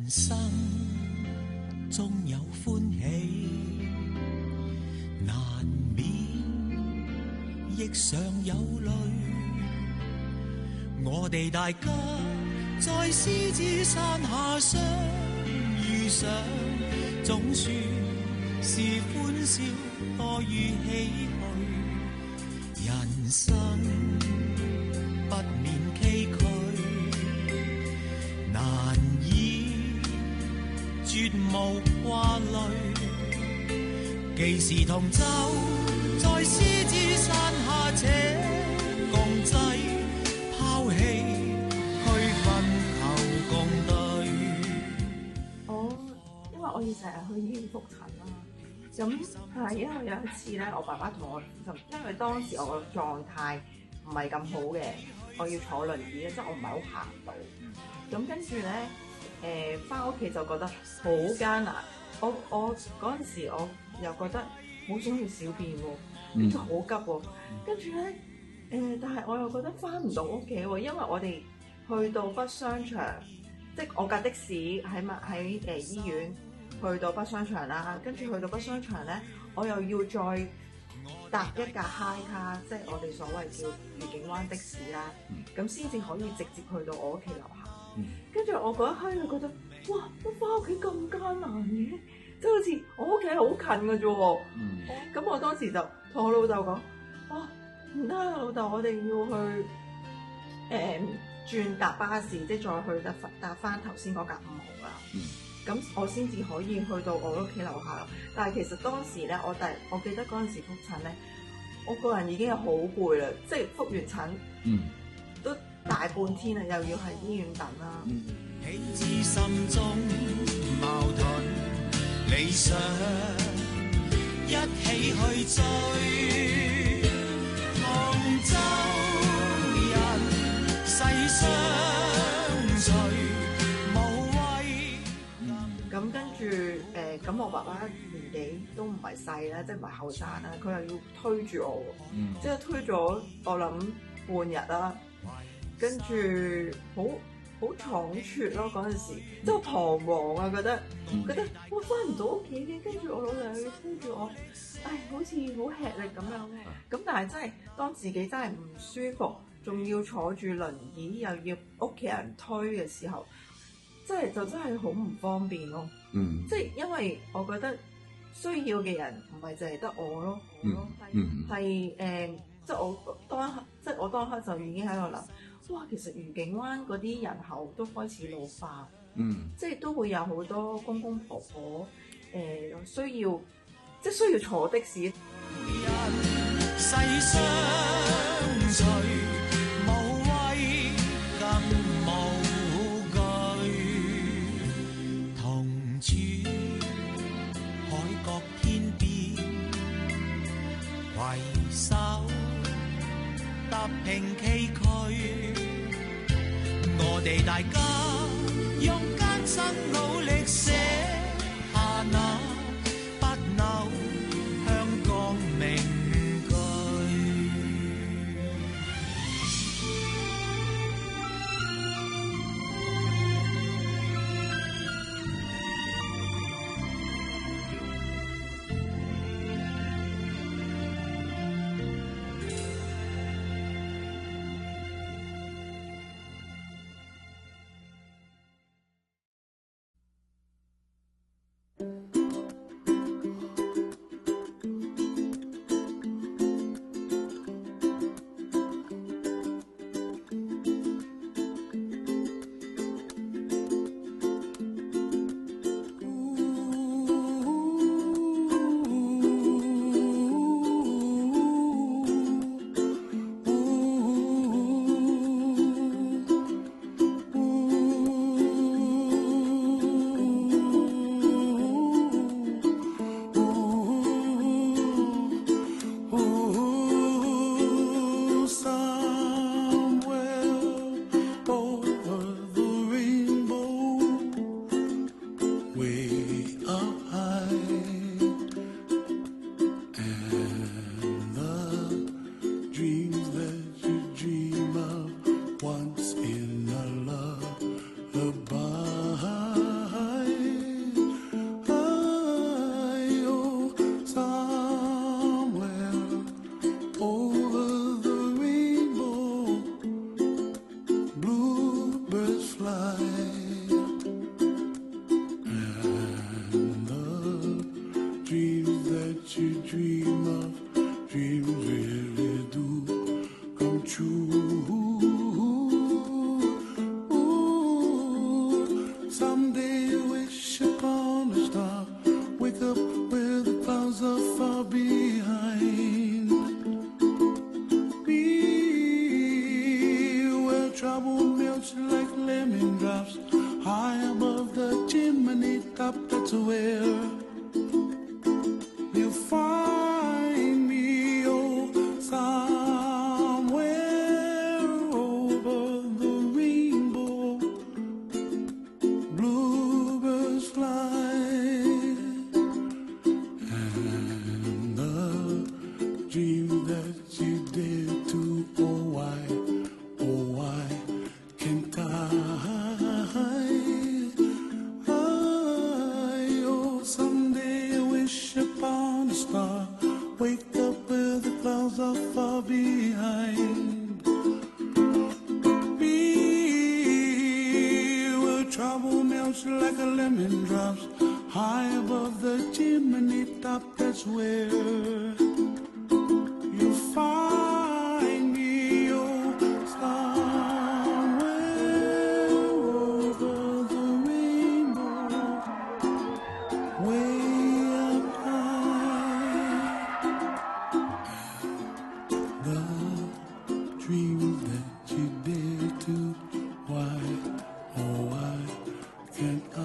生終有歡喜，難免亦常有淚。我哋大家在獅子山下相遇上，總算是歡笑多於唏噓。人生不免崎嶇，難以絕無掛慮。既是同舟在獅子山下且共濟，拋棄區分求共對。因為我要成日去醫院覆診啦，咁係因為有一次咧，我爸爸同我因為當時我個狀態唔係咁好嘅，我要坐輪椅嘅，即係我唔係好行到。咁跟住咧，翻屋企就覺得好艱難。我嗰陣時我又覺得好想去小便喎，跟住好急喎，跟住咧但係我又覺得翻唔到屋企喎，因為我哋去到北商場，即係我架的士喺醫院去到北商場啦，跟住去到北商場咧，我又要再搭一架 high 卡，即係我哋所謂叫愉景灣的士啦，咁先至可以直接去到我屋企樓下。跟住我嗰一刻就覺得，哇！我翻屋企咁艱難嘅，即係好似我屋企好近嘅啫喎。咁我當時就同我老豆講，哇！唔得啊，老豆，我哋要去轉搭巴士，即係再去搭翻頭先嗰架5號啦。咁我先至可以去到我屋企樓下啦。但係其實當時咧，我記得嗰陣時覆診咧，我個人已經係好攰啦，即係覆完診，都大半天啦，又要喺醫院等啦。起至心中矛盾，理想一起去追，同舟人世相隨，無謂。咁跟住咁我爸爸年紀都唔係細啦，即係唔係後生啦，佢又要推住我，即係推咗我諗半日啦，跟住好倉促咯嗰陣時，即係好彷徨啊，覺得我翻唔到屋企嘅，跟住我老豆要推住我，好似好吃力咁樣。咁但係真係當自己真係唔舒服，仲要坐住輪椅，又要屋企人推嘅時候，真係好唔方便咯。即係因為我覺得需要嘅人唔係淨係得我咯，係即係我當刻就已經喺度諗。哇！其實愉景灣嗰啲人口都開始老化，即係都會有好多公公婆婆需要坐的士。世相隨，無畏更無懼，同處海角天邊，攜手踏平崎嶇。我哋大家用艱辛努力寫下那不朽香港名句。elsewhere. You'll find me, oh, somewhere over the rainbow. Bluebirds fly, and the dream that you did to, oh why can't oh, someday I wish upon a star, wake up where the clouds are far behind me, where trouble melts like a lemon drops, high above the chimney top. That's where you find me, oh, somewhere over the rainbow, way up high. The dreams that you did to, why, oh why can't I?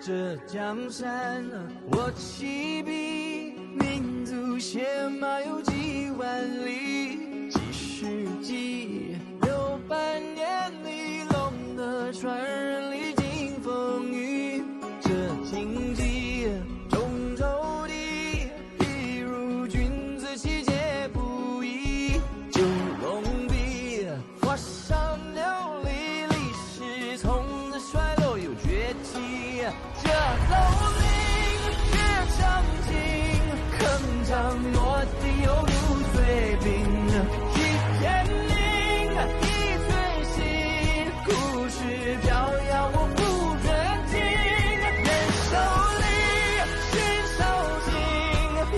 这江山我起笔，民族血脉有几万里，几世纪600年里龙的传人历经风雨，这荆棘中周地，一如君子气节不移，九龙壁画上流离，历史从此衰落又崛起。这蹂躏却长情，铿锵落地犹如碎冰，一片灵，一寸心，故事飘扬我不准听，人手里心手心，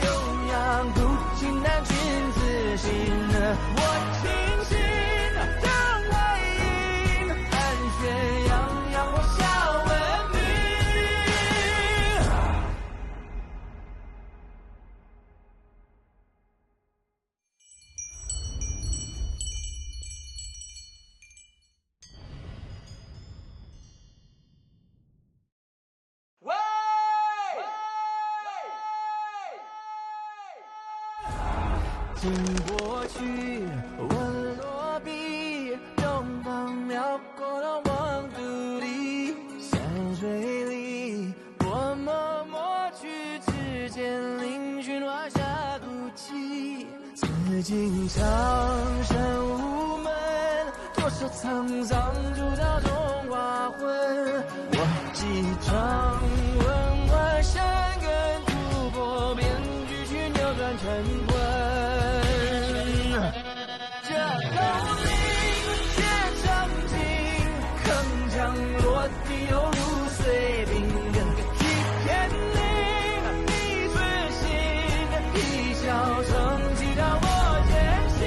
悠扬古今难君自信，我清醒的来迎，寒暄洋洋我下文明。经过去问落笔，东方描过到望肚里，山水里我默默去，指尖嶙峋画下哭泣，紫禁长山无门，多少沧桑铸造中华魂，我继承文化山根，突破变局去扭转乾坤，这蹂躏却长情，铿锵落地犹如碎冰，一片灵，一寸心，一笑成绩让我坚信，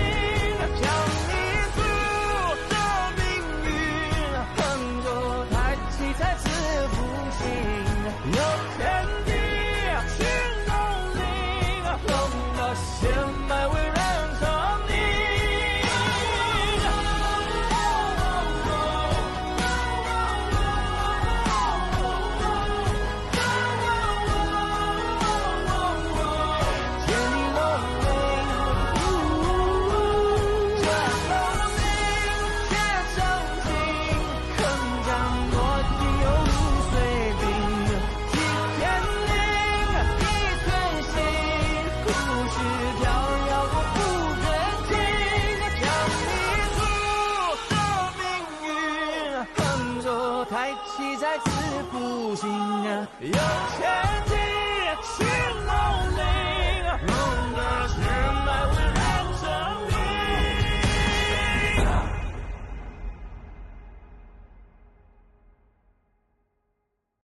起再次复兴啊，有前进，新梦。